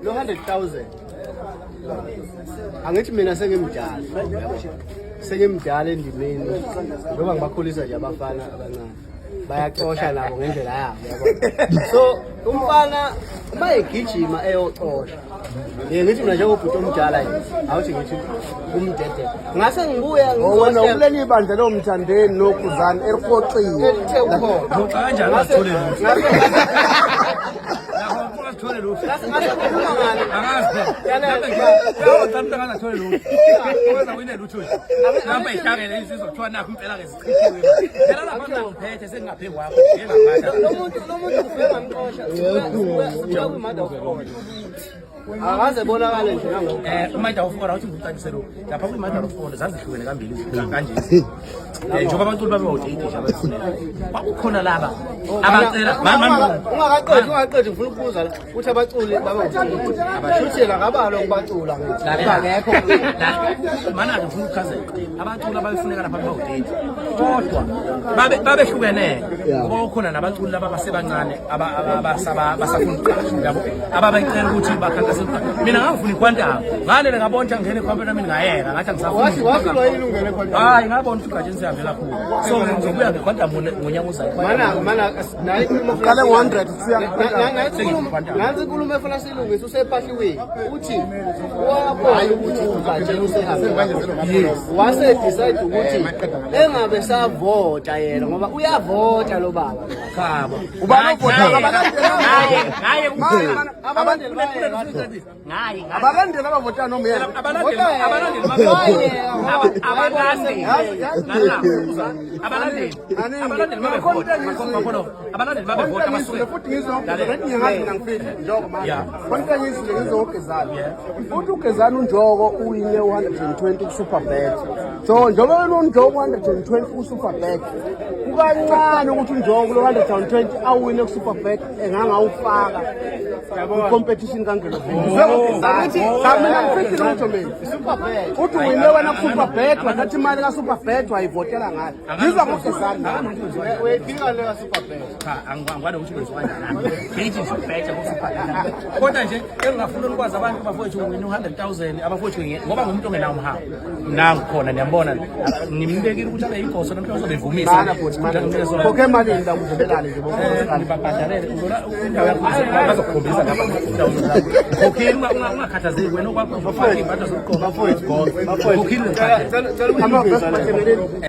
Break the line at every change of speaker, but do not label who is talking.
lo 100,000 angithi mina sengimdala sengimdala endimeni ngoba ngibakhulisa nje abafana abancane bayacosha nabo ngendlela yabo yabo. So umfana mayegijima eyocosha ngithi mina njengobhuti omdala nje awuthi ngithi umdede ngase ngibuya
wena ukuleni ibandla lomthandeni nokhuzana eliqoqile
kanjani ngathole
Thole lo.
ngasekhuluma ngani
Angazi. Thole lo. Wenza wena lutho. Namba ihlangene izizwe kuthiwa nakho impela ke sichithiwe. Phela lapha ngiphethe sengingaphe kwakho ngengaphatha.
lo muntu ufika ngamxosha uya kumada of akaze bonakala nje nango
uMada of God awuthi ngikucacisele lo. Lapha kuMada of God zazihlukene kambili kanje. Njengoba abantuli babe wo-date nje abafunela. Bakukhona laba abacela
ungaqedi ngifuna ukubuza la uthi abaculi abashuthela kabalo ukubacula
ngekho mana ngifuna ukuchazela abaculi abafuneka lapha bawo-date kodwa babehlukene ngoba ukhona nabaculi laba basebancane abasafuna ukuqasha yabo ababecela ukuthi bakhankase mina ngangifuna ikwantaba ngalele ngabona ngene ekhwampeni nami ngayeka ngathi angisafuna
wasilo ilungele khona
hayi ngabona ukuthi ugajeni siyavela khulu so ngizobuya ngekwantaba ngonyaka uzayo
mana nayi
uqale ngo-100
nansi inkulumo efuna silungise usephahliweni uthi wabona ukuthi ugajeni usehambe wase-decide ukuthi engabe savota yena ngoba uyavota lo baba
khaba
abalandeli abavotana noma yena futhi ngizogezana futhi ugezana unjoko uwine u-120 ku-Superbet. So njengoba wena unjoko u-120 ku-Superbet kukancane ukuthi unjoko lo 120 awine ku-Superbet engangawufaka competition kangelo uthi wine wena ku-Superbet wathatha imali ka-Superbet wayivotela ngayo ngizwa ngogezana
uyayifika le ka-Superbet
cha angikwazi ukuthi kwenziwanjani ngithi ngibhethe ku-Superbet kodwa nje engingafuna ukwazi abantu bafowethu wina u-100,000 abafowethu ngoba ngumuntu ongenawo umhawu nangu khona niyambona nimbekile ukuthi abe yingoso namhlanje bevumisa
khokhe emalini la kuvelelane nje
ngibabhadalele indawo yakho bazokukhombisa lapha indawo zakho khokhini ungakhathazeki wena okwakho ufaka iy'mbatho zokugqoka
bafowethu
khokhini